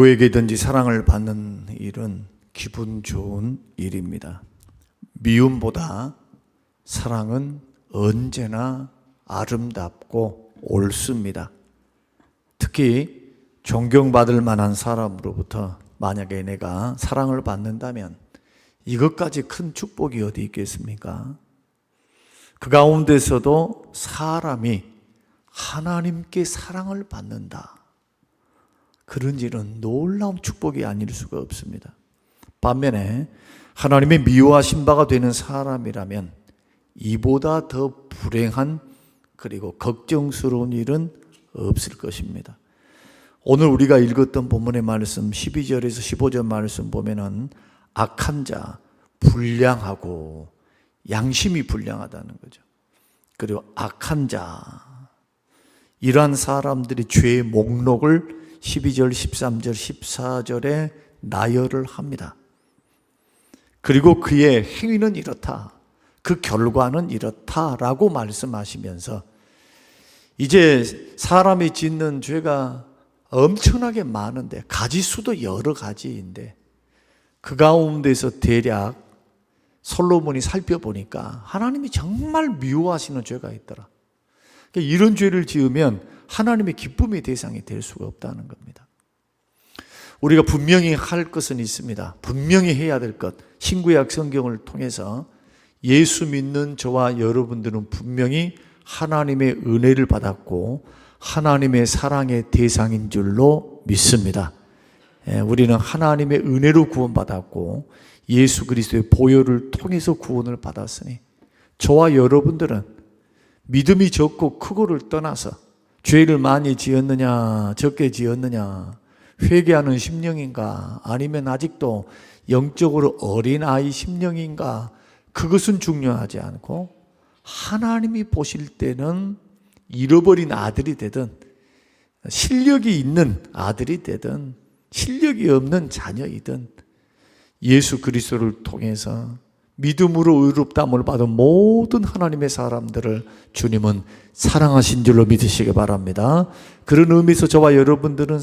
누구에게든지 사랑을 받는 일은 기분 좋은 일입니다. 미움보다 사랑은 언제나 아름답고 옳습니다. 특히 존경받을 만한 사람으로부터 만약에 내가 사랑을 받는다면 이것까지 큰 축복이 어디 있겠습니까? 그 가운데서도 사람이 하나님께 사랑을 받는다. 그런 일은 놀라운 축복이 아닐 수가 없습니다. 반면에 하나님의 미워하신 바가 되는 사람이라면 이보다 더 불행한 그리고 걱정스러운 일은 없을 것입니다. 오늘 우리가 읽었던 본문의 말씀 12절에서 15절 말씀 보면은 악한 자, 불량하고 양심이 불량하다는 거죠. 그리고 악한 자, 이러한 사람들이 죄의 목록을 12절, 13절, 14절에 나열을 합니다. 그리고 그의 행위는 이렇다, 그 결과는 이렇다라고 말씀하시면서 이제 사람이 짓는 죄가 엄청나게 많은데 가지수도 여러 가지인데 그 가운데서 대략 솔로몬이 살펴보니까 하나님이 정말 미워하시는 죄가 있더라. 그러니까 이런 죄를 지으면 하나님의 기쁨의 대상이 될 수가 없다는 겁니다. 우리가 분명히 할 것은 있습니다. 분명히 해야 될 것. 신구약 성경을 통해서 예수 믿는 저와 여러분들은 분명히 하나님의 은혜를 받았고 하나님의 사랑의 대상인 줄로 믿습니다. 우리는 하나님의 은혜로 구원받았고 예수 그리스도의 보혈을 통해서 구원을 받았으니 저와 여러분들은 믿음이 적고 크고를 떠나서 죄를 많이 지었느냐 적게 지었느냐 회개하는 심령인가 아니면 아직도 영적으로 어린아이 심령인가 그것은 중요하지 않고 하나님이 보실 때는 잃어버린 아들이 되든 실력이 있는 아들이 되든 실력이 없는 자녀이든 예수 그리스도를 통해서 믿음으로 의롭다함을 받은 모든 하나님의 사람들을 주님은 사랑하신 줄로 믿으시기 바랍니다. 그런 의미에서 저와 여러분들은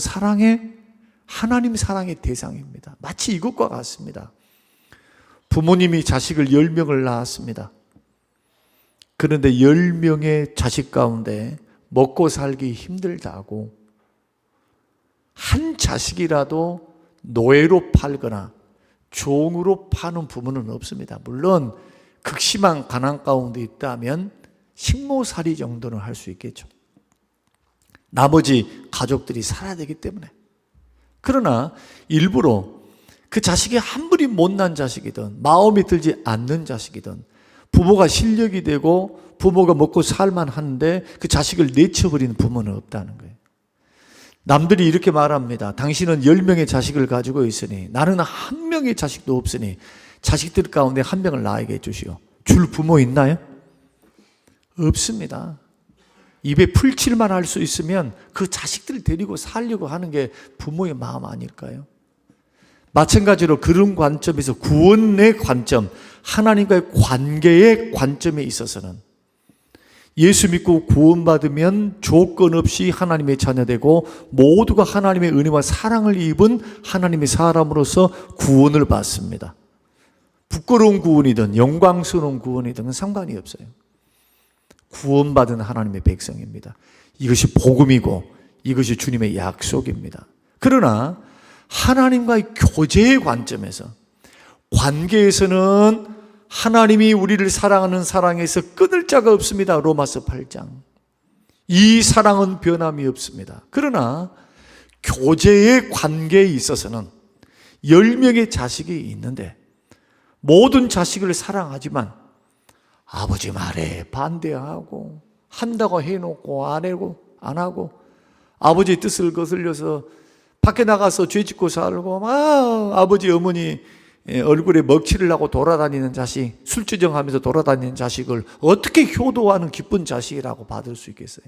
하나님 사랑의 대상입니다. 마치 이것과 같습니다. 부모님이 자식을 10명을 낳았습니다. 그런데 10명의 자식 가운데 먹고 살기 힘들다고 한 자식이라도 노예로 팔거나 종으로 파는 부모는 없습니다. 물론 극심한 가난 가운데 있다면 식모살이 정도는 할 수 있겠죠. 나머지 가족들이 살아야 되기 때문에. 그러나 일부러 그 자식이 아무리 못난 자식이든 마음에 들지 않는 자식이든 부모가 실력이 되고 부모가 먹고 살만 하는데 그 자식을 내쳐버리는 부모는 없다는 거예요. 남들이 이렇게 말합니다. 당신은 10명의 자식을 가지고 있으니 나는 한 명의 자식도 없으니 자식들 가운데 한 명을 낳게 해주시오. 줄 부모 있나요? 없습니다. 입에 풀칠만 할 수 있으면 그 자식들을 데리고 살려고 하는 게 부모의 마음 아닐까요? 마찬가지로 그런 관점에서 구원의 관점, 하나님과의 관계의 관점에 있어서는 예수 믿고 구원받으면 조건 없이 하나님의 자녀되고 모두가 하나님의 은혜와 사랑을 입은 하나님의 사람으로서 구원을 받습니다. 부끄러운 구원이든 영광스러운 구원이든 상관이 없어요. 구원받은 하나님의 백성입니다. 이것이 복음이고 이것이 주님의 약속입니다. 그러나 하나님과의 교제의 관점에서 관계에서는 하나님이 우리를 사랑하는 사랑에서 끊을 자가 없습니다. 로마서 8장. 이 사랑은 변함이 없습니다. 그러나 교제의 관계에 있어서는 10명의 자식이 있는데 모든 자식을 사랑하지만 아버지 말에 반대하고 한다고 해놓고 안 하고 아버지 뜻을 거슬려서 밖에 나가서 죄짓고 살고 아버지 어머니 얼굴에 먹칠을 하고 돌아다니는 자식, 술주정하면서 돌아다니는 자식을 어떻게 효도하는 기쁜 자식이라고 받을 수 있겠어요?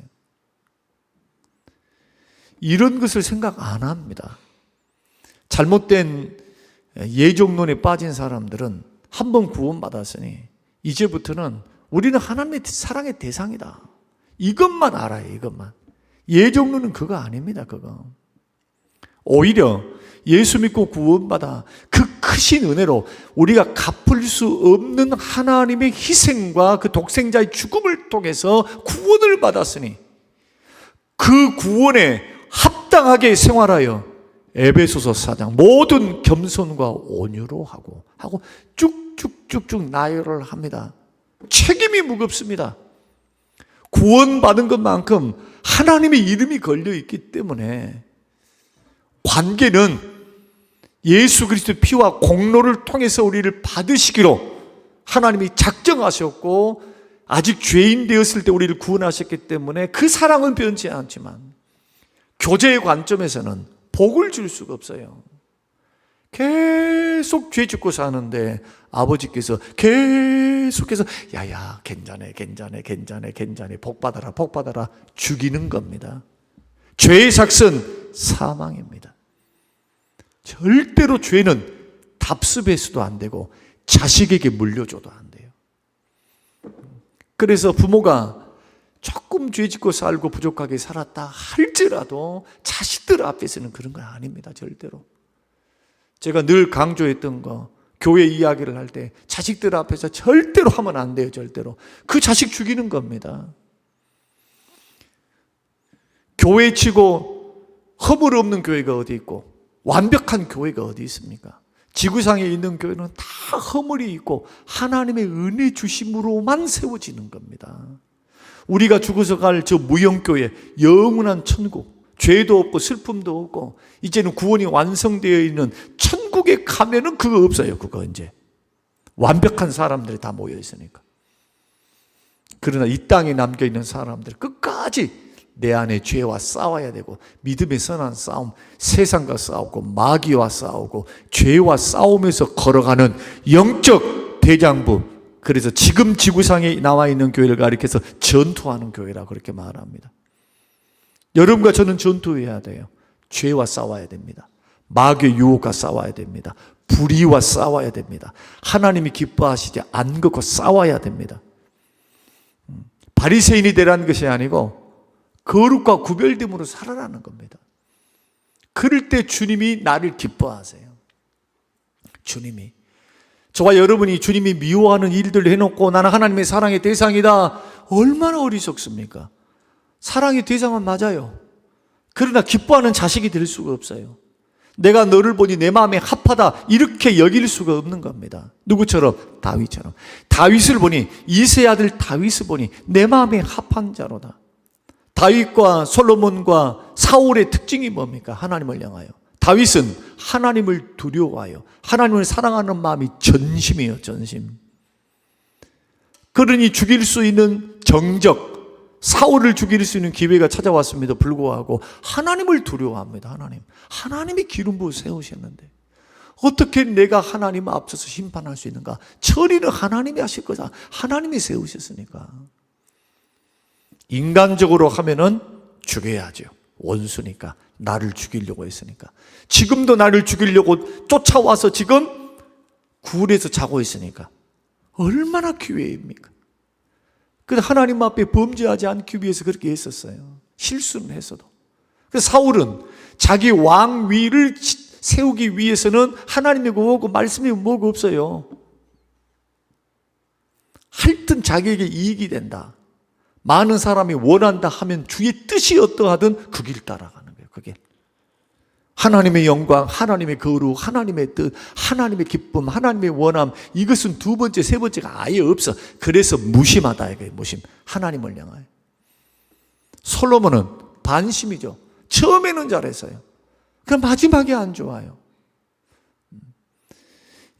이런 것을 생각 안 합니다. 잘못된 예종론에 빠진 사람들은 한 번 구원받았으니 이제부터는 우리는 하나님의 사랑의 대상이다. 이것만 알아요, 이것만. 예종론은 그거 아닙니다, 그거. 오히려 예수 믿고 구원받아 그 크신 은혜로 우리가 갚을 수 없는 하나님의 희생과 그 독생자의 죽음을 통해서 구원을 받았으니 그 구원에 합당하게 생활하여 에베소서 4장 모든 겸손과 온유로 하고 쭉쭉쭉쭉 나열을 합니다. 책임이 무겁습니다. 구원받은 것만큼 하나님의 이름이 걸려있기 때문에 관계는 예수 그리스도의 피와 공로를 통해서 우리를 받으시기로 하나님이 작정하셨고 아직 죄인 되었을 때 우리를 구원하셨기 때문에 그 사랑은 변치 않지만 교제의 관점에서는 복을 줄 수가 없어요. 계속 죄 짓고 사는데 아버지께서 계속해서 야야 괜찮아 복 받아라 죽이는 겁니다. 죄의 삭은 사망입니다. 절대로 죄는 답습해서도 안 되고 자식에게 물려줘도 안 돼요. 그래서 부모가 조금 죄 짓고 살고 부족하게 살았다 할지라도 자식들 앞에서는 그런 건 아닙니다. 절대로. 제가 늘 강조했던 거, 교회 이야기를 할 때 자식들 앞에서 절대로 하면 안 돼요. 절대로. 그 자식 죽이는 겁니다. 교회 치고 허물 없는 교회가 어디 있고 완벽한 교회가 어디 있습니까? 지구상에 있는 교회는 다 허물이 있고 하나님의 은혜 주심으로만 세워지는 겁니다. 우리가 죽어서 갈 저 무형교회, 영원한 천국, 죄도 없고 슬픔도 없고 이제는 구원이 완성되어 있는 천국에 가면은 그거 없어요. 그거 이제 완벽한 사람들이 다 모여 있으니까. 그러나 이 땅에 남겨있는 사람들 끝까지 내 안에 죄와 싸워야 되고 믿음의 선한 싸움, 세상과 싸우고 마귀와 싸우고 죄와 싸우면서 걸어가는 영적 대장부. 그래서 지금 지구상에 나와 있는 교회를 가리켜서 전투하는 교회라고 그렇게 말합니다. 여러분과 저는 전투해야 돼요. 죄와 싸워야 됩니다. 마귀의 유혹과 싸워야 됩니다. 불의와 싸워야 됩니다. 하나님이 기뻐하시지 않는 것과 싸워야 됩니다. 바리새인이 되라는 것이 아니고 거룩과 구별됨으로 살아라는 겁니다. 그럴 때 주님이 나를 기뻐하세요. 주님이. 저와 여러분이 주님이 미워하는 일들을 해놓고 나는 하나님의 사랑의 대상이다. 얼마나 어리석습니까? 사랑의 대상은 맞아요. 그러나 기뻐하는 자식이 될 수가 없어요. 내가 너를 보니 내 마음에 합하다 이렇게 여길 수가 없는 겁니다. 누구처럼? 다윗처럼. 다윗을 보니 이새의 아들 다윗을 보니 내 마음에 합한 자로다. 다윗과 솔로몬과 사울의 특징이 뭡니까? 하나님을 향하여. 다윗은 하나님을 두려워하여 하나님을 사랑하는 마음이 전심이에요. 전심. 그러니 죽일 수 있는 정적, 사울을 죽일 수 있는 기회가 찾아왔음에도 불구하고 하나님을 두려워합니다. 하나님이 기름 부어 세우셨는데 어떻게 내가 하나님 앞서서 심판할 수 있는가? 처리는 하나님이 하실 거다. 하나님이 세우셨으니까. 인간적으로 하면은 죽여야죠. 원수니까. 나를 죽이려고 했으니까. 지금도 나를 죽이려고 쫓아와서 지금 굴에서 자고 있으니까 얼마나 기회입니까? 그런데 하나님 앞에 범죄하지 않기 위해서 그렇게 했었어요. 실수는 했어도. 그래서 사울은 자기 왕위를 세우기 위해서는 하나님이 뭐고 말씀이 뭐고 없어요. 하여튼 자기에게 이익이 된다. 많은 사람이 원한다 하면 주의 뜻이 어떠하든 그 길 따라가는 거예요. 그 길. 하나님의 영광, 하나님의 거룩, 하나님의 뜻, 하나님의 기쁨, 하나님의 원함, 이것은 두 번째, 세 번째가 아예 없어. 그래서 무심하다 이거예요. 무심. 하나님을 향하여. 솔로몬은 반심이죠. 처음에는 잘했어요. 그럼 마지막에 안 좋아요.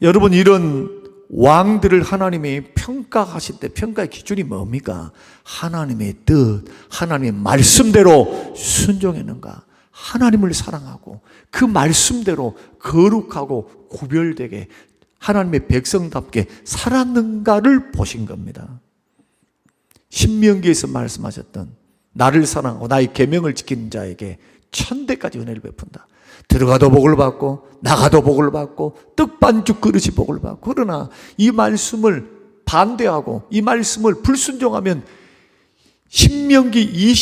여러분, 이런 왕들을 하나님이 평가하실 때 평가의 기준이 뭡니까? 하나님의 뜻, 하나님의 말씀대로 순종했는가? 하나님을 사랑하고 그 말씀대로 거룩하고 구별되게 하나님의 백성답게 살았는가를 보신 겁니다. 신명기에서 말씀하셨던 나를 사랑하고 나의 계명을 지키는 자에게 천대까지 은혜를 베푼다. 들어가도 복을 받고 나가도 복을 받고 떡반죽 그릇이 복을 받고. 그러나 이 말씀을 반대하고 이 말씀을 불순종하면 신명기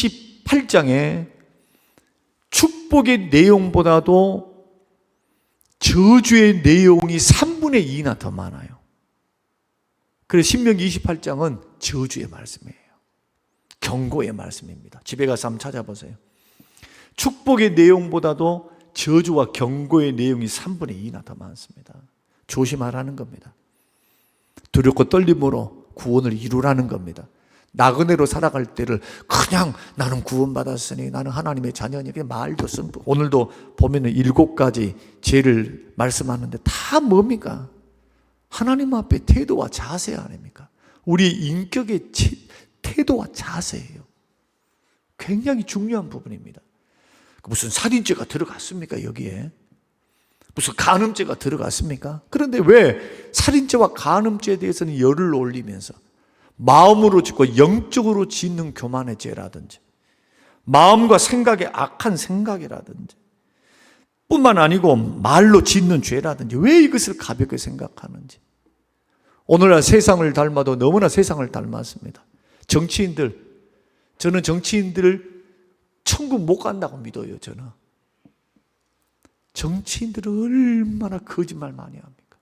28장에 축복의 내용보다도 저주의 내용이 3분의 2나 더 많아요. 그래서 신명기 28장은 저주의 말씀이에요. 경고의 말씀입니다. 집에 가서 한번 찾아보세요. 축복의 내용보다도 저주와 경고의 내용이 3분의 2나 더 많습니다. 조심하라는 겁니다. 두렵고 떨림으로 구원을 이루라는 겁니다. 나그네로 살아갈 때를 그냥 나는 구원받았으니 나는 하나님의 자녀니 그냥 말도 쓴 오늘도 보면 7가지 죄를 말씀하는데 다 뭡니까? 하나님 앞에 태도와 자세 아닙니까? 우리 인격의 태도와 자세예요. 굉장히 중요한 부분입니다. 무슨 살인죄가 들어갔습니까? 여기에 무슨 간음죄가 들어갔습니까? 그런데 왜 살인죄와 간음죄에 대해서는 열을 올리면서 마음으로 짓고 영적으로 짓는 교만의 죄라든지 마음과 생각의 악한 생각이라든지 뿐만 아니고 말로 짓는 죄라든지 왜 이것을 가볍게 생각하는지. 오늘날 세상을 닮아도 너무나 세상을 닮았습니다. 저는 정치인들을 천국 못 간다고 믿어요. 저는 정치인들은 얼마나 거짓말 많이 합니까?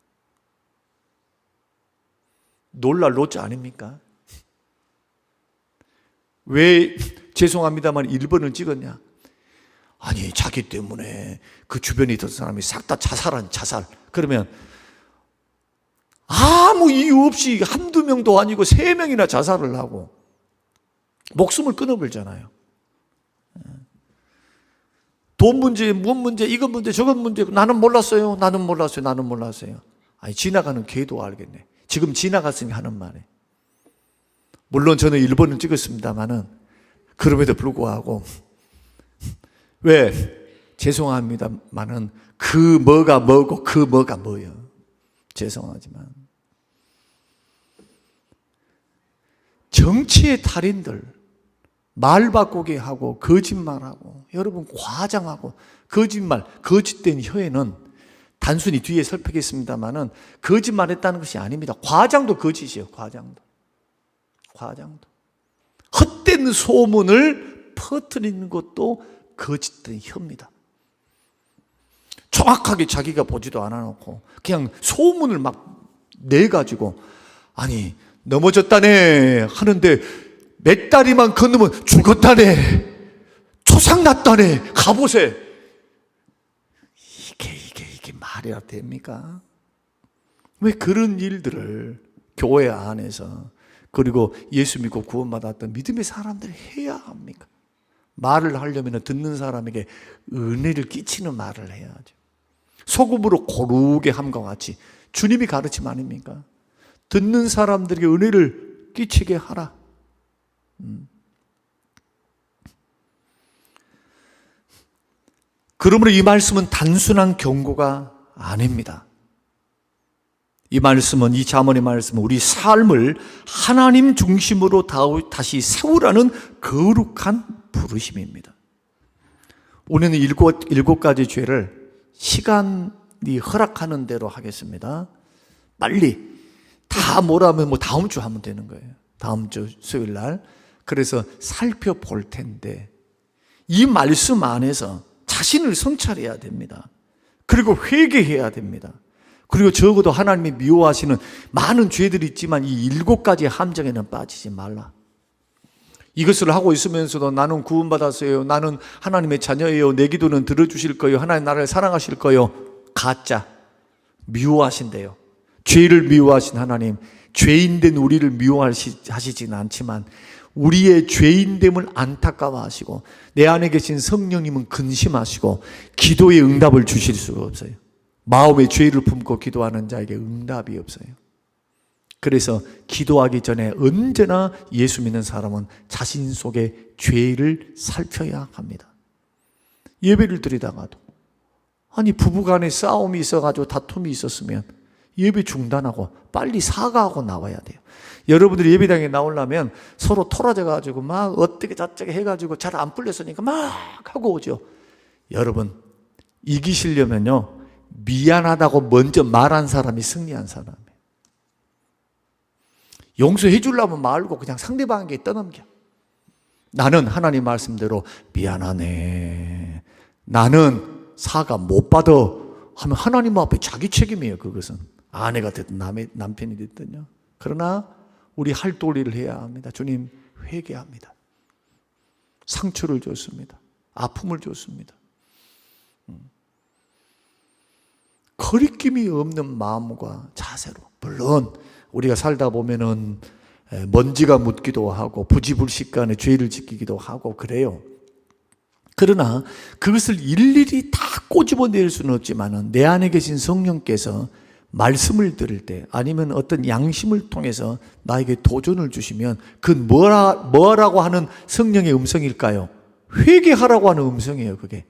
놀랄 노자 아닙니까? 왜 죄송합니다만 1번을 찍었냐? 아니 자기 때문에 그 주변에 있던 사람이 싹 다 자살. 그러면 아무 이유 없이 한두 명도 아니고 3명이나 자살을 하고 목숨을 끊어버리잖아요. 돈 문제, 무엇 문제, 이건 문제, 저건 문제. 나는 몰랐어요. 아니 지나가는 개도 알겠네. 지금 지나갔으니 하는 말에. 물론 저는 1번을 찍었습니다만은 그럼에도 불구하고 왜 죄송합니다만은 그 뭐가 뭐고 그 뭐가 뭐예요. 죄송하지만 정치의 달인들 말 바꾸게 하고 거짓말하고 여러분 과장하고 거짓말 거짓된 혀에는 단순히 뒤에 살펴겠습니다만은 거짓말했다는 것이 아닙니다. 과장도 거짓이에요. 과장도 헛된 소문을 퍼뜨리는 것도 거짓된 혀입니다. 정확하게 자기가 보지도 않아놓고 그냥 소문을 막 내가지고 아니 넘어졌다네 하는데 몇 다리만 건너면 죽었다네 초상났다네 가보세. 이게 말이 됩니까? 왜 그런 일들을 교회 안에서 그리고 예수 믿고 구원받았던 믿음의 사람들이 해야 합니까? 말을 하려면 듣는 사람에게 은혜를 끼치는 말을 해야죠. 소금으로 고르게 함과 같이 주님이 가르침 아닙니까? 듣는 사람들에게 은혜를 끼치게 하라. 그러므로 이 말씀은 단순한 경고가 아닙니다. 이 말씀은, 이 잠언의 말씀은 우리 삶을 하나님 중심으로 다시 세우라는 거룩한 부르심입니다. 우리는 7가지 죄를 시간이 허락하는 대로 하겠습니다. 빨리 다 뭐라면 다음 주 하면 되는 거예요. 다음 주 수요일 날. 그래서 살펴볼 텐데 이 말씀 안에서 자신을 성찰해야 됩니다. 그리고 회개해야 됩니다. 그리고 적어도 하나님이 미워하시는 많은 죄들이 있지만 이 7가지 함정에는 빠지지 말라. 이것을 하고 있으면서도 나는 구원받았어요. 나는 하나님의 자녀예요. 내 기도는 들어주실 거예요. 하나님 나를 사랑하실 거예요. 가짜. 미워하신대요. 죄를 미워하신 하나님, 죄인된 우리를 미워하시지는 않지만 우리의 죄인됨을 안타까워하시고 내 안에 계신 성령님은 근심하시고 기도의 응답을 주실 수가 없어요. 마음의 죄를 품고 기도하는 자에게 응답이 없어요. 그래서 기도하기 전에 언제나 예수 믿는 사람은 자신 속의 죄를 살펴야 합니다. 예배를 드리다가도 아니 부부간에 싸움이 있어가지고 다툼이 있었으면 예배 중단하고 빨리 사과하고 나와야 돼요. 여러분들이 예배당에 나오려면 서로 토라져가지고 막 어떻게 저쩌게 해가지고 잘 안 풀렸으니까 막 하고 오죠. 여러분 이기시려면요 미안하다고 먼저 말한 사람이 승리한 사람이에요. 용서해 주려면 말고 그냥 상대방에게 떠넘겨. 나는 하나님 말씀대로 미안하네. 나는 사과 못 받아 하면 하나님 앞에 자기 책임이에요. 그것은 아내가 됐든 남편이 됐든요. 그러나 우리 할 도리를 해야 합니다. 주님, 회개합니다. 상처를 줬습니다. 아픔을 줬습니다. 거리낌이 없는 마음과 자세로. 물론 우리가 살다 보면은 먼지가 묻기도 하고 부지불식간에 죄를 지키기도 하고 그래요. 그러나 그것을 일일이 다 꼬집어낼 수는 없지만은 내 안에 계신 성령께서 말씀을 들을 때 아니면 어떤 양심을 통해서 나에게 도전을 주시면 그건 뭐라고 하는 성령의 음성일까요? 회개하라고 하는 음성이에요. 그게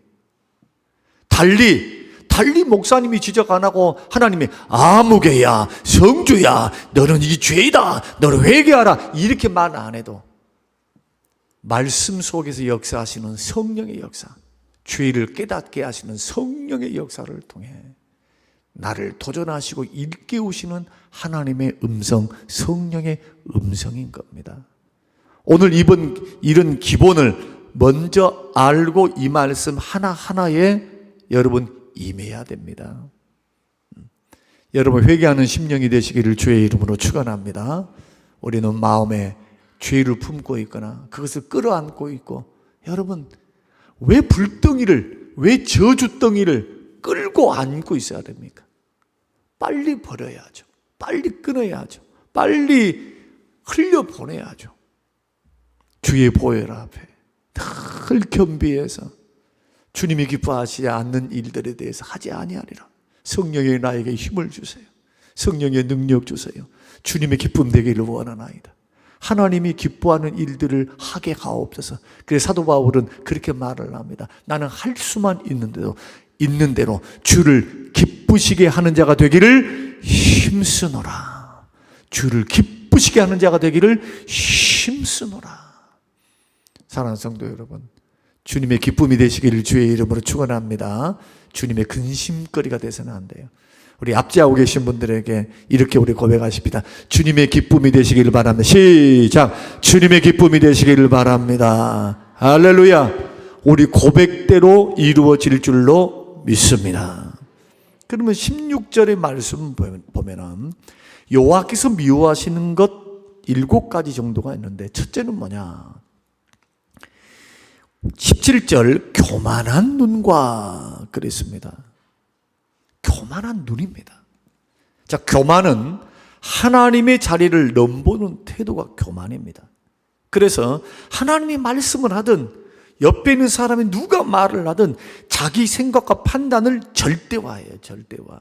달리 목사님이 지적 안 하고 하나님이 아무개야 성주야 너는 이 죄이다 너는 회개하라 이렇게 말 안 해도 말씀 속에서 역사하시는 성령의 역사, 죄를 깨닫게 하시는 성령의 역사를 통해 나를 도전하시고 일깨우시는 하나님의 음성, 성령의 음성인 겁니다. 오늘 이런 기본을 먼저 알고 이 말씀 하나하나에 여러분 임해야 됩니다. 여러분 회개하는 심령이 되시기를 주의 이름으로 축원합니다. 우리는 마음에 죄를 품고 있거나 그것을 끌어안고 있고 여러분 왜 불덩이를 왜 저주덩이를 끌고 안고 있어야 됩니까? 빨리 버려야죠. 빨리 끊어야죠. 빨리 흘려보내야죠. 주의 보혈 앞에 늘 겸비해서 주님이 기뻐하시지 않는 일들에 대해서 하지 아니하리라. 성령의 나에게 힘을 주세요. 성령의 능력 주세요. 주님의 기쁨 되기를 원하나이다. 하나님이 기뻐하는 일들을 하게 하옵소서. 그래서 사도 바울은 그렇게 말을 합니다. 나는 할 수만 있는 대로 주를 기쁘시게 하는 자가 되기를 힘쓰노라. 주를 기쁘시게 하는 자가 되기를 힘쓰노라. 사랑하는 성도 여러분, 주님의 기쁨이 되시기를 주의 이름으로 축원합니다. 주님의 근심거리가 되서는 안 돼요. 우리 앞지하고 계신 분들에게 이렇게 우리 고백하십니다. 주님의 기쁨이 되시기를 바랍니다. 시작. 주님의 기쁨이 되시기를 바랍니다. 할렐루야. 우리 고백대로 이루어질 줄로 믿습니다. 그러면 16절의 말씀 보면은 여호와께서 미워하시는 것 7가지 정도가 있는데 첫째는 뭐냐? 17절 교만한 눈과 그랬습니다. 교만한 눈입니다. 자, 교만은 하나님의 자리를 넘보는 태도가 교만입니다. 그래서 하나님이 말씀을 하든 옆에 있는 사람이 누가 말을 하든 자기 생각과 판단을 절대화해요. 절대화.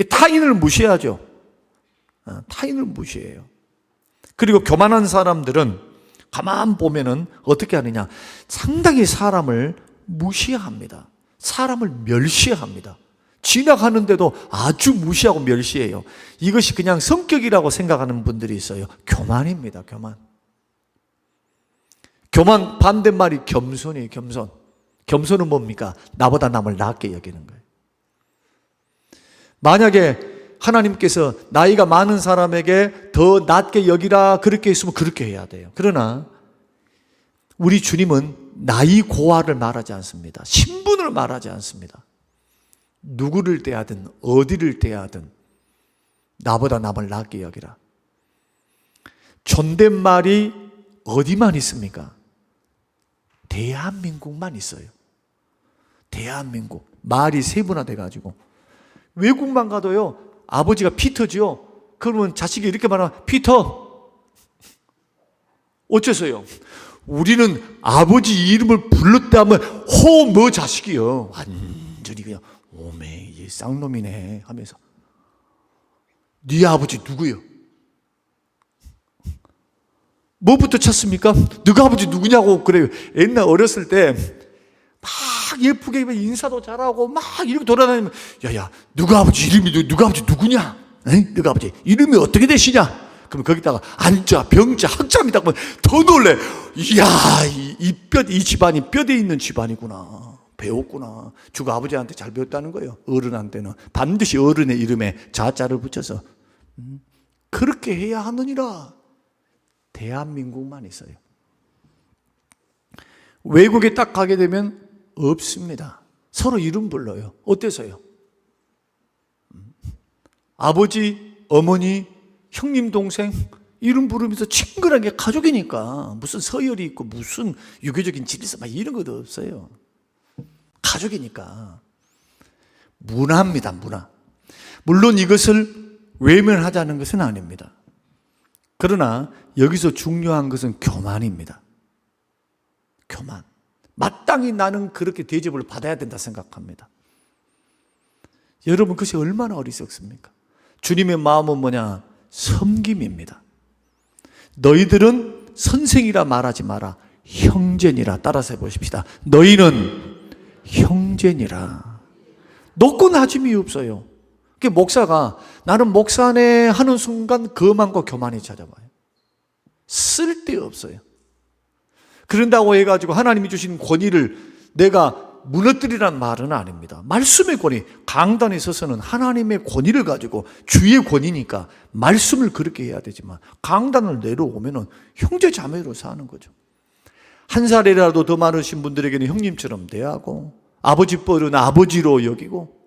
타인을 무시하죠. 타인을 무시해요. 그리고 교만한 사람들은 가만 보면은 어떻게 하느냐? 상당히 사람을 무시합니다. 사람을 멸시합니다. 지나가는데도 아주 무시하고 멸시해요. 이것이 그냥 성격이라고 생각하는 분들이 있어요. 교만입니다. 교만. 교만 반대말이 겸손이에요. 겸손. 겸손은 뭡니까? 나보다 남을 낮게 여기는 거예요. 만약에 하나님께서 나이가 많은 사람에게 더 낮게 여기라 그렇게 했으면 그렇게 해야 돼요. 그러나 우리 주님은 나이 고하를 말하지 않습니다. 신분을 말하지 않습니다. 누구를 대하든 어디를 대하든 나보다 남을 낮게 여기라. 존댓말이 어디만 있습니까? 대한민국만 있어요. 대한민국. 말이 세분화돼가지고 외국만 가도요. 아버지가 피터죠. 그러면 자식이 이렇게 말하면 피터. 어째서요? 우리는 아버지 이름을 불렀다 하면 뭐 자식이요. 완전히 그냥 오메 이 쌍놈이네 하면서 네 아버지 누구요? 뭐부터 찾습니까? 너가 아버지 누구냐고 그래요. 옛날 어렸을 때 막 예쁘게 인사도 잘하고 막 이렇게 돌아다니면 야야 누가 아버지 이름이 누가 아버지 누구냐? 에이? 누가 아버지 이름이 어떻게 되시냐? 그럼 거기다가 안자, 병자, 학자입니다. 그러면 더 놀래. 이야 이 집안이 뼈대 있는 집안이구나. 배웠구나. 주가 아버지한테 잘 배웠다는 거예요. 어른한테는 반드시 어른의 이름에 자자를 붙여서 그렇게 해야 하느니라. 대한민국만 있어요. 외국에 딱 가게 되면 없습니다. 서로 이름 불러요. 어때서요? 아버지, 어머니, 형님, 동생 이름 부르면서 친근하게 가족이니까 무슨 서열이 있고 무슨 유교적인 질서 막 이런 것도 없어요. 가족이니까. 문화입니다, 문화. 물론 이것을 외면하자는 것은 아닙니다. 그러나 여기서 중요한 것은 교만입니다. 교만. 마땅히 나는 그렇게 대접을 받아야 된다 생각합니다. 여러분, 그것이 얼마나 어리석습니까? 주님의 마음은 뭐냐? 섬김입니다. 너희들은 선생이라 말하지 마라. 형제니라. 따라서 해보십시다. 너희는 형제니라. 높고 낮음이 없어요. 목사가 나는 목사네 하는 순간 거만과 교만이 찾아와요. 쓸데없어요. 그런다고 해가지고 하나님이 주신 권위를 내가 무너뜨리란 말은 아닙니다. 말씀의 권위, 강단에 서서는 하나님의 권위를 가지고 주의 권위니까 말씀을 그렇게 해야 되지만 강단을 내려오면은 형제 자매로 사는 거죠. 한 살이라도 더 많으신 분들에게는 형님처럼 대하고 아버지 뻘은 아버지로 여기고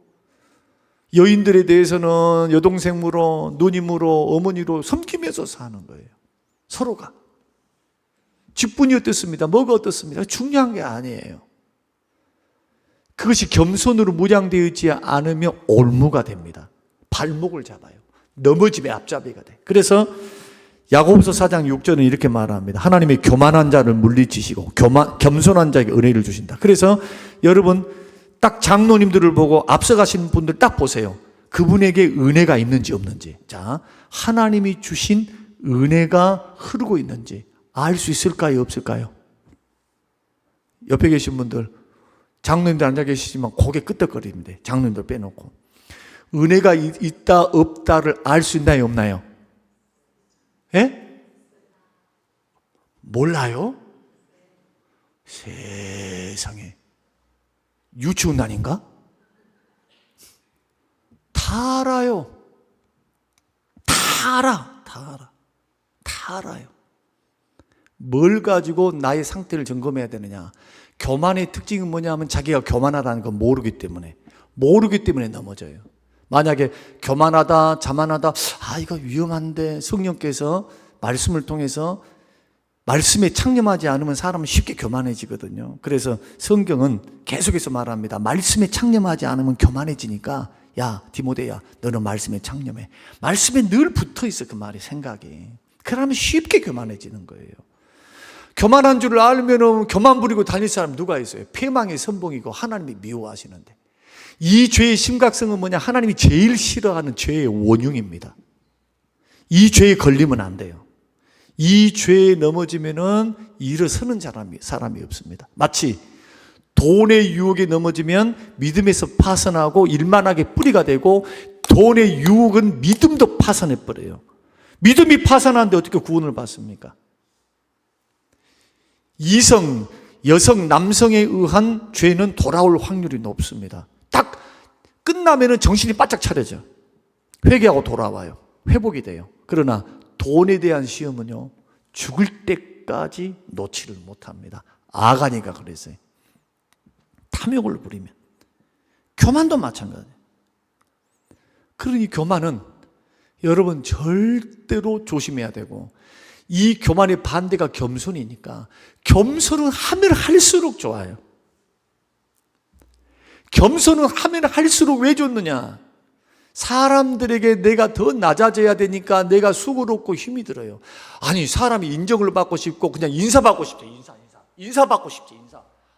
여인들에 대해서는 여동생으로 누님으로 어머니로 섬기면서 사는 거예요. 서로가. 직분이 어떻습니다? 뭐가 어떻습니다? 중요한 게 아니에요. 그것이 겸손으로 무장되어 있지 않으면 올무가 됩니다. 발목을 잡아요. 넘어짐의 앞잡이가 돼. 그래서 야고보서 4장 6절은 이렇게 말합니다. 하나님의 교만한 자를 물리치시고 겸손한 자에게 은혜를 주신다. 그래서 여러분 딱 장로님들을 보고 앞서가신 분들 딱 보세요. 그분에게 은혜가 있는지 없는지. 자, 하나님이 주신 은혜가 흐르고 있는지 알 수 있을까요? 없을까요? 옆에 계신 분들 장로님들 앉아 계시지만 고개 끄덕거립니다. 장로님들 빼놓고. 은혜가 있다 없다를 알 수 있나요 없나요? 예? 몰라요? 세상에. 유치원단인가? 다 알아요. 다 알아. 다 알아요. 뭘 가지고 나의 상태를 점검해야 되느냐? 교만의 특징은 뭐냐면 자기가 교만하다는 걸 모르기 때문에 넘어져요. 만약에 교만하다, 자만하다, 이거 위험한데 성령께서 말씀을 통해서 말씀에 창념하지 않으면 사람은 쉽게 교만해지거든요. 그래서 성경은 계속해서 말합니다. 말씀에 창념하지 않으면 교만해지니까 야 디모데야 너는 말씀에 창념해. 말씀에 늘 붙어있어. 그 말이 생각이. 그러면 쉽게 교만해지는 거예요. 교만한 줄을 알면 교만 부리고 다닐 사람 누가 있어요? 패망의 선봉이고 하나님이 미워하시는데. 이 죄의 심각성은 뭐냐? 하나님이 제일 싫어하는 죄의 원흉입니다. 이 죄에 걸리면 안 돼요. 이 죄에 넘어지면은 일어서는 사람이 없습니다. 마치 돈의 유혹에 넘어지면 믿음에서 파선하고 일만하게 뿌리가 되고 돈의 유혹은 믿음도 파선해버려요. 믿음이 파선하는데 어떻게 구원을 받습니까? 이성, 여성, 남성에 의한 죄는 돌아올 확률이 높습니다. 딱 끝나면은 정신이 바짝 차려져. 회개하고 돌아와요. 회복이 돼요. 그러나 돈에 대한 시험은요, 죽을 때까지 놓지를 못합니다. 아가니가 그랬어요. 탐욕을 부리면. 교만도 마찬가지예요. 그러니 교만은 여러분 절대로 조심해야 되고, 이 교만의 반대가 겸손이니까 겸손은 하면 할수록 좋아요. 겸손은 하면 할수록 왜 좋느냐? 사람들에게 내가 더 낮아져야 되니까 내가 수고롭고 힘이 들어요. 아니 사람이 인정을 받고 싶고 그냥 인사받고 싶죠. 인사받고 싶지.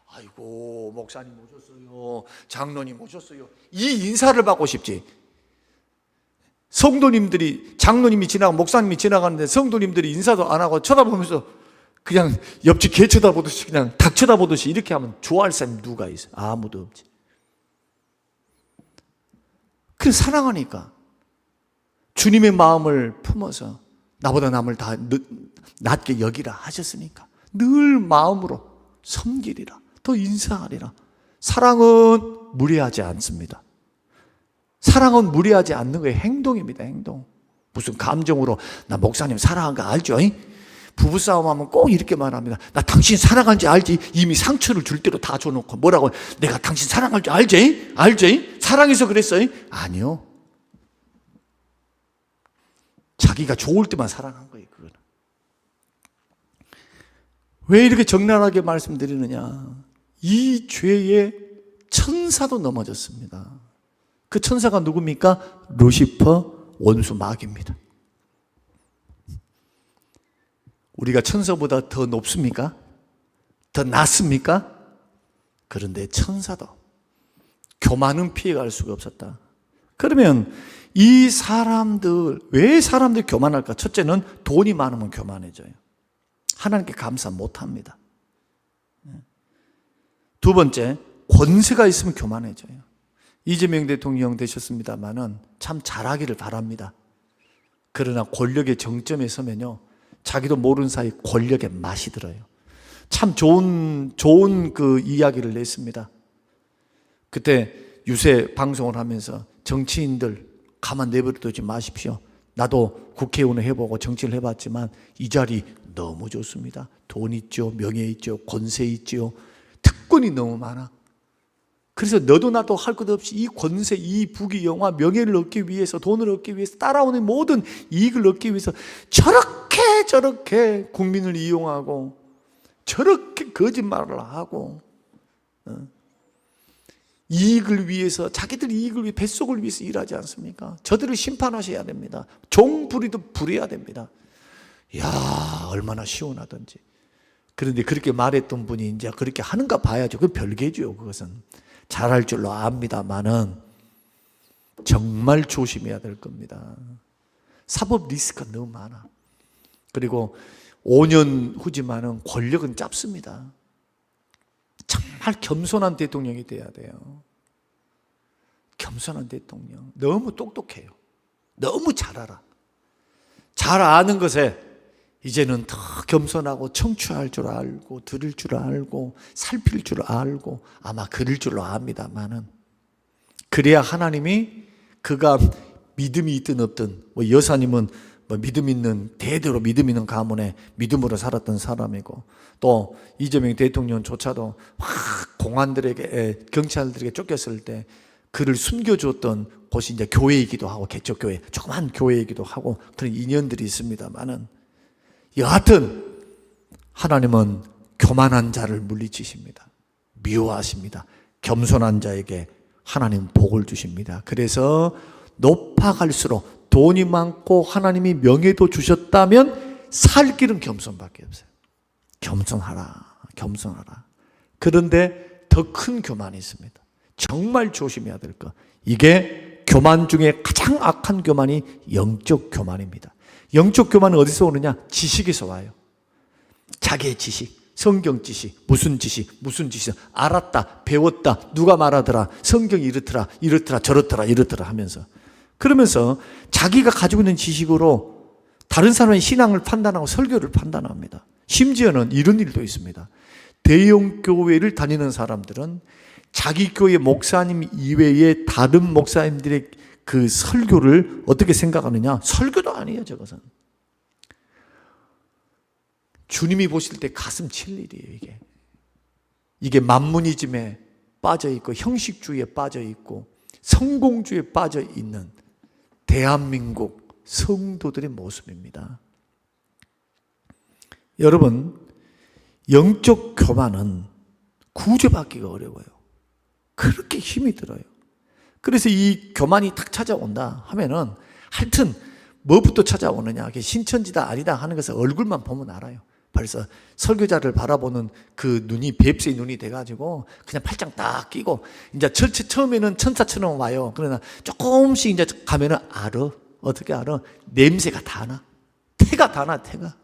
아이고 목사님 오셨어요. 장로님 오셨어요. 이 인사를 받고 싶지. 성도님들이 장로님이 지나가고 목사님이 지나가는데 성도님들이 인사도 안 하고 쳐다보면서 그냥 옆집 개 쳐다보듯이 그냥 닭 쳐다보듯이 이렇게 하면 좋아할 사람이 누가 있어요? 아무도 없지. 그래서 사랑하니까 주님의 마음을 품어서 나보다 남을 다 낮게 여기라 하셨으니까 늘 마음으로 섬기리라, 더 인사하리라. 사랑은 무례하지 않습니다. 사랑은 무례하지 않는 거예요. 행동입니다. 행동. 무슨 감정으로 나 목사님 사랑한 거 알죠? 부부싸움 하면 꼭 이렇게 말합니다. 나 당신 사랑하는지 알지? 이미 상처를 줄 대로 다 줘놓고 뭐라고? 내가 당신 사랑할 줄 알지? 알지? 사랑해서 그랬어요? 아니요. 자기가 좋을 때만 사랑한 거예요. 그거는. 왜 이렇게 적나라하게 말씀드리느냐? 이 죄에 천사도 넘어졌습니다. 그 천사가 누굽니까? 루시퍼, 원수 마귀입니다. 우리가 천사보다 더 높습니까? 더 낫습니까? 그런데 천사도 교만은 피해갈 수가 없었다. 그러면 이 사람들, 왜 사람들이 교만할까? 첫째는 돈이 많으면 교만해져요. 하나님께 감사 못합니다. 두 번째, 권세가 있으면 교만해져요. 이재명 대통령 되셨습니다마는 참 잘하기를 바랍니다. 그러나 권력의 정점에 서면요, 자기도 모르는 사이 권력의 맛이 들어요. 참 좋은 그 이야기를 냈습니다. 그때 유세 방송을 하면서 정치인들 가만 내버려두지 마십시오. 나도 국회의원을 해보고 정치를 해봤지만 이 자리 너무 좋습니다. 돈 있죠, 명예 있죠, 권세 있죠, 특권이 너무 많아. 그래서 너도 나도 할 것 없이 이 권세, 이 부귀 영화, 명예를 얻기 위해서, 돈을 얻기 위해서, 따라오는 모든 이익을 얻기 위해서 저렇게 국민을 이용하고 저렇게 거짓말을 하고 이익을 위해서, 자기들 이익을 위해, 뱃속을 위해서 일하지 않습니까? 저들을 심판하셔야 됩니다. 종부리도 부려야 됩니다. 이야, 얼마나 시원하던지. 그런데 그렇게 말했던 분이 이제 그렇게 하는가 봐야죠. 그건 별개죠. 그것은 잘할 줄로 압니다만은 정말 조심해야 될 겁니다. 사법 리스크가 너무 많아. 그리고 5년 후지만은 권력은 짧습니다. 정말 겸손한 대통령이 돼야 돼요. 겸손한 대통령. 너무 똑똑해요. 너무 잘 알아. 잘 아는 것에 이제는 더 겸손하고 청취할 줄 알고 들을 줄 알고 살필 줄 알고 아마 그럴 줄로 압니다만은, 그래야 하나님이 그가 믿음이 있든 없든, 뭐 여사님은 뭐 믿음 있는, 대대로 믿음 있는 가문에 믿음으로 살았던 사람이고, 또 이재명 대통령조차도 막 공안들에게, 경찰들에게 쫓겼을 때 그를 숨겨줬던 곳이 이제 교회이기도 하고, 개척교회, 조그만 교회이기도 하고 그런 인연들이 있습니다만은, 여하튼 하나님은 교만한 자를 물리치십니다. 미워하십니다. 겸손한 자에게 하나님 복을 주십니다. 그래서 높아갈수록 돈이 많고 하나님이 명예도 주셨다면 살 길은 겸손밖에 없어요. 겸손하라. 그런데 더 큰 교만이 있습니다. 정말 조심해야 될 것. 이게 교만 중에 가장 악한 교만이 영적 교만입니다. 영적 교만은 어디서 오느냐? 지식에서 와요. 자기의 지식, 성경 지식, 무슨 지식, 알았다, 배웠다, 누가 말하더라, 성경이 이렇더라, 저렇더라 하면서, 그러면서 자기가 가지고 있는 지식으로 다른 사람의 신앙을 판단하고 설교를 판단합니다. 심지어는 이런 일도 있습니다. 대형 교회를 다니는 사람들은 자기 교회 목사님 이외에 다른 목사님들의 그 설교를 어떻게 생각하느냐? 설교도 아니에요, 저것은. 주님이 보실 때 가슴 칠 일이에요, 이게. 이게 만문이즘에 빠져 있고, 형식주의에 빠져 있고, 성공주의에 빠져 있는 대한민국 성도들의 모습입니다. 여러분, 영적 교만은 구제받기가 어려워요. 그렇게 힘이 들어요. 그래서 이 교만이 탁 찾아온다 하면은, 하여튼 뭐부터 찾아오느냐, 신천지다 아니다 하는 것을 얼굴만 보면 알아요. 벌써 설교자를 바라보는 그 눈이 뱁새의 눈이 돼가지고 그냥 팔짱 딱 끼고, 이제 처음에는 천사처럼 와요. 그러나 조금씩 이제 가면은 알아. 어떻게 알아? 냄새가 다 나. 태가 다 나, 태가.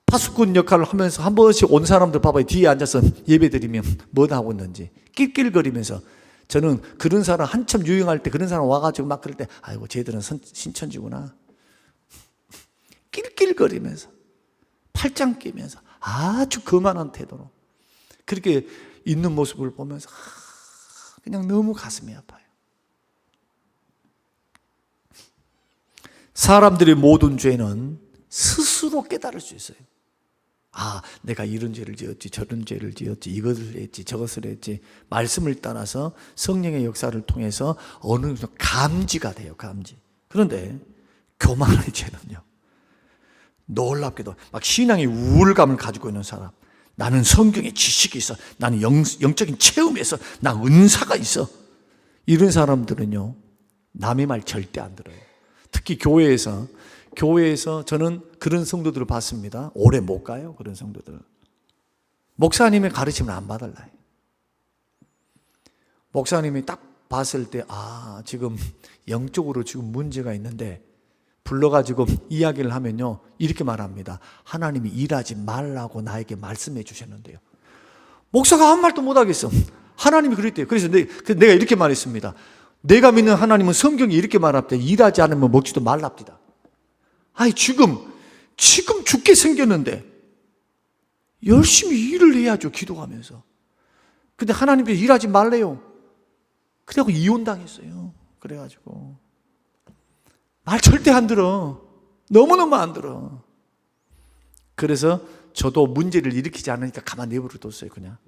파수꾼 역할을 하면서 한 번씩 온 사람들 봐봐요. 뒤에 앉아서 예배 드리면 뭐 하고 있는지 낄낄거리면서. 저는 그런 사람 한참 유행할 때 그런 사람 와가지고 막 그럴 때, 아이고 쟤들은 신천지구나. 낄낄거리면서 팔짱 끼면서 아주 거만한 태도로 그렇게 있는 모습을 보면서 그냥 너무 가슴이 아파요. 사람들의 모든 죄는 스스로 깨달을 수 있어요. 아, 내가 이런 죄를 지었지, 저런 죄를 지었지, 이것을 했지, 저것을 했지. 말씀을 따라서 성령의 역사를 통해서 어느 정도 감지가 돼요, 감지. 그런데 교만의 죄는요, 놀랍게도 막 신앙의 우울감을 가지고 있는 사람, 나는 성경에 지식이 있어, 나는 영적인 체험이 있어, 나 은사가 있어, 이런 사람들은요 남의 말 절대 안 들어요. 특히 교회에서 저는 그런 성도들을 봤습니다. 오래 못 가요, 그런 성도들. 목사님의 가르침을 안 받을라요. 목사님이 딱 봤을 때, 아, 지금 영적으로 지금 문제가 있는데 불러가지고 이야기를 하면요 이렇게 말합니다. 하나님이 일하지 말라고 나에게 말씀해 주셨는데요, 목사가 아무 말도 못 하겠어. 하나님이 그랬대요. 그래서 내가 이렇게 말했습니다. 내가 믿는 하나님은 성경이 이렇게 말합니다. 일하지 않으면 먹지도 말랍니다. 아니, 지금 죽게 생겼는데 열심히 일을 해야죠, 기도하면서. 근데 하나님께서 일하지 말래요. 그래갖고 이혼당했어요. 그래가지고 말 절대 안 들어. 너무너무 안 들어. 그래서 저도 문제를 일으키지 않으니까 가만 내버려 뒀어요. 그냥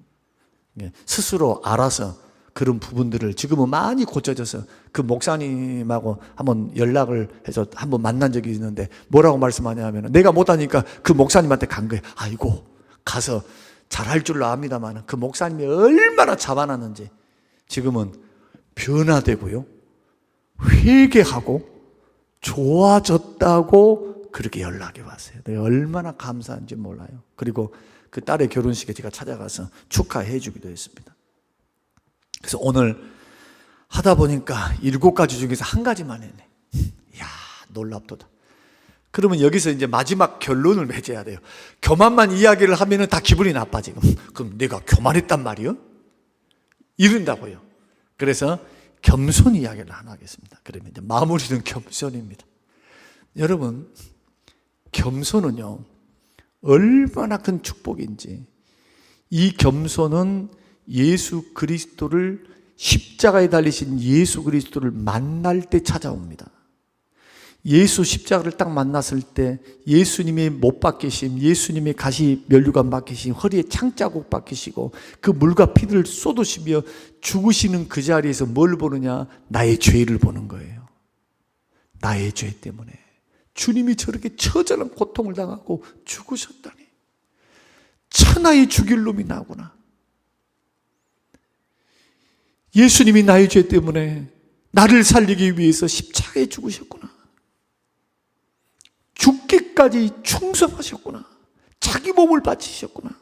스스로 알아서 그런 부분들을 지금은 많이 고쳐져서 그 목사님하고 한번 연락을 해서 한번 만난 적이 있는데 뭐라고 말씀하냐면, 내가 못하니까 그 목사님한테 간 거예요. 아이고, 가서 잘할 줄로 압니다만 그 목사님이 얼마나 잡아놨는지 지금은 변화되고요, 회개하고 좋아졌다고 그렇게 연락이 왔어요. 내가 얼마나 감사한지 몰라요. 그리고 그 딸의 결혼식에 제가 찾아가서 축하해 주기도 했습니다. 그래서 오늘 하다 보니까 7가지 중에서 한 가지만 했네. 이야, 놀랍도다. 그러면 여기서 이제 마지막 결론을 맺어야 돼요. 교만만 이야기를 하면은 다 기분이 나빠, 지금. 그럼 내가 교만했단 말이요? 이른다고요. 그래서 겸손 이야기를 하나 하겠습니다. 그러면 이제 마무리는 겸손입니다. 여러분, 겸손은요 얼마나 큰 축복인지. 이 겸손은 예수 그리스도를, 십자가에 달리신 예수 그리스도를 만날 때 찾아옵니다. 예수 십자가를 딱 만났을 때 예수님이 못 박히심, 예수님이 가시 면류관 박히심, 허리에 창자국 박히시고 그 물과 피를 쏟으시며 죽으시는 그 자리에서 뭘 보느냐? 나의 죄를 보는 거예요. 나의 죄 때문에 주님이 저렇게 처절한 고통을 당하고 죽으셨다니, 천하의 죽일 놈이 나구나. 예수님이 나의 죄 때문에 나를 살리기 위해서 십자가에 죽으셨구나. 죽기까지 충성하셨구나. 자기 몸을 바치셨구나.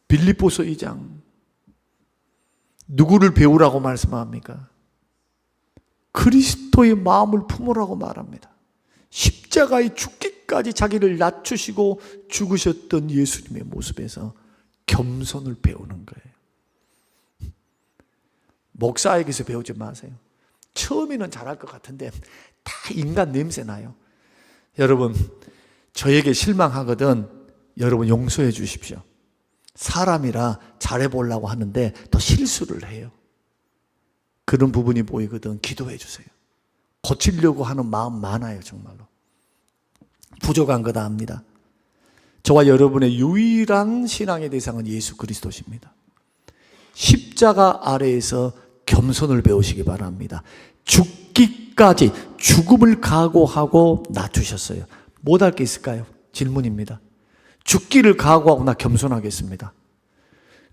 빌립보서 2장 누구를 배우라고 말씀합니까? 그리스도의 마음을 품으라고 말합니다. 십자가에 죽기까지 자기를 낮추시고 죽으셨던 예수님의 모습에서 겸손을 배우는 거예요. 목사에게서 배우지 마세요. 처음에는 잘할 것 같은데 다 인간 냄새 나요. 여러분, 저에게 실망하거든 여러분 용서해 주십시오. 사람이라 잘해보려고 하는데 또 실수를 해요. 그런 부분이 보이거든 기도해 주세요. 고치려고 하는 마음 많아요. 정말로 부족한 거다 압니다. 저와 여러분의 유일한 신앙의 대상은 예수 그리스도십니다. 십자가 아래에서 겸손을 배우시기 바랍니다. 죽기까지 죽음을 각오하고 낮추셨어요. 못할 게 있을까요? 질문입니다. 죽기를 각오하고 나 겸손하겠습니다.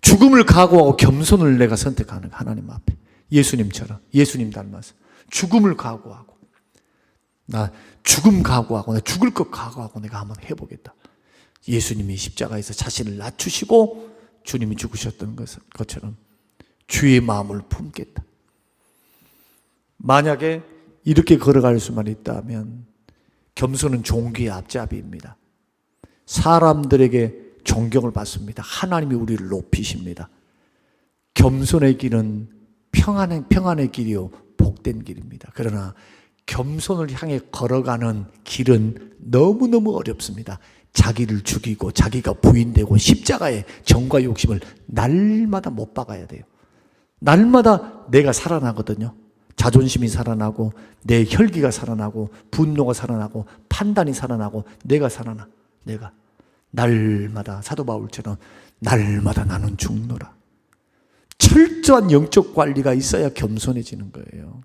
죽음을 각오하고 겸손을 내가 선택하는 하나님 앞에, 예수님처럼, 예수님 닮아서 죽음을 각오하고, 나 죽음 각오하고, 나 죽을 것 각오하고 내가 한번 해보겠다. 예수님이 십자가에서 자신을 낮추시고 주님이 죽으셨던 것처럼 주의 마음을 품겠다. 만약에 이렇게 걸어갈 수만 있다면 겸손은 종기의 앞잡이입니다. 사람들에게 존경을 받습니다. 하나님이 우리를 높이십니다. 겸손의 길은 평안의 길이요 복된 길입니다. 그러나 겸손을 향해 걸어가는 길은 너무너무 어렵습니다. 자기를 죽이고 자기가 부인되고 십자가의 정과 욕심을 날마다 못 박아야 돼요. 날마다 내가 살아나거든요. 자존심이 살아나고 내 혈기가 살아나고 분노가 살아나고 판단이 살아나고 내가 살아나. 내가 날마다 사도 바울처럼 날마다 나는 죽노라. 철저한 영적 관리가 있어야 겸손해지는 거예요.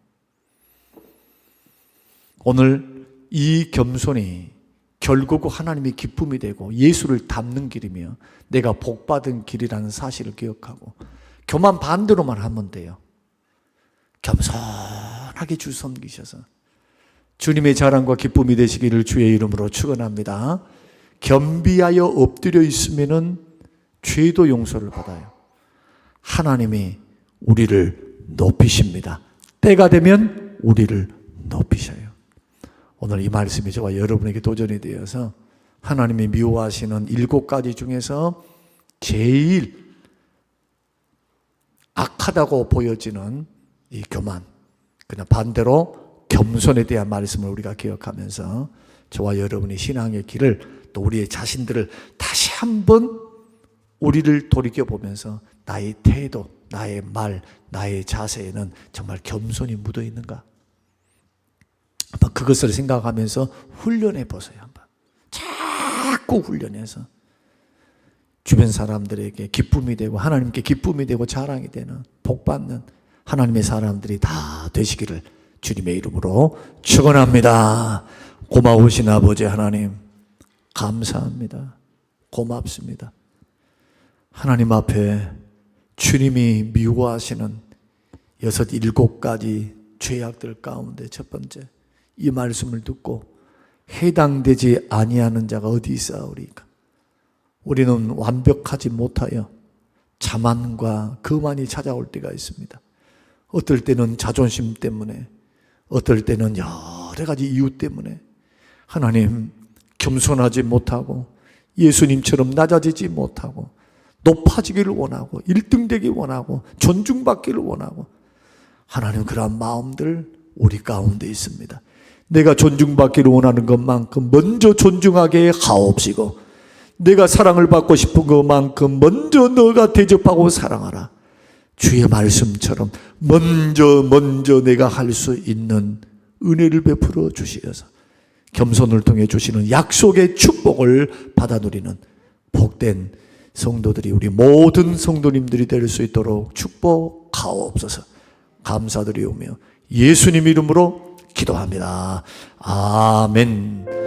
오늘 이 겸손이 결국 하나님의 기쁨이 되고 예수를 닮는 길이며 내가 복받은 길이라는 사실을 기억하고 교만 반대로만 하면 돼요. 겸손하게 주 섬기셔서 주님의 자랑과 기쁨이 되시기를 주의 이름으로 축원합니다. 겸비하여 엎드려 있으면은 죄도 용서를 받아요. 하나님이 우리를 높이십니다. 때가 되면 우리를 높이셔요. 오늘 이 말씀이 저와 여러분에게 도전이 되어서 하나님이 미워하시는 7가지 중에서 제일 악하다고 보여지는 이 교만, 그냥 반대로 겸손에 대한 말씀을 우리가 기억하면서 저와 여러분이 신앙의 길을 또 우리의 자신들을 다시 한번 우리를 돌이켜보면서 나의 태도, 나의 말, 나의 자세에는 정말 겸손이 묻어 있는가? 한번 그것을 생각하면서 훈련해 보세요. 한번 자꾸 훈련해서 주변 사람들에게 기쁨이 되고 하나님께 기쁨이 되고 자랑이 되는 복받는 하나님의 사람들이 다 되시기를 주님의 이름으로 축원합니다. 고마우신 아버지 하나님 감사합니다. 고맙습니다. 하나님 앞에 주님이 미워하시는 6, 7가지 죄악들 가운데 첫 번째 이 말씀을 듣고 해당되지 아니하는 자가 어디 있사오리까? 우리는 완벽하지 못하여 자만과 거만이 찾아올 때가 있습니다. 어떨 때는 자존심 때문에, 어떨 때는 여러 가지 이유 때문에 하나님 겸손하지 못하고 예수님처럼 낮아지지 못하고 높아지기를 원하고 1등 되기 원하고 존중받기를 원하고 하나님 그러한 마음들 우리 가운데 있습니다. 내가 존중받기를 원하는 것만큼 먼저 존중하게 하옵시고 내가 사랑을 받고 싶은 것만큼 먼저 너가 대접하고 사랑하라. 주의 말씀처럼 먼저 내가 할 수 있는 은혜를 베풀어 주시어서 겸손을 통해 주시는 약속의 축복을 받아 누리는 복된 성도들이 우리 모든 성도님들이 될 수 있도록 축복하옵소서. 감사드리오며 예수님 이름으로 기도합니다. 아멘.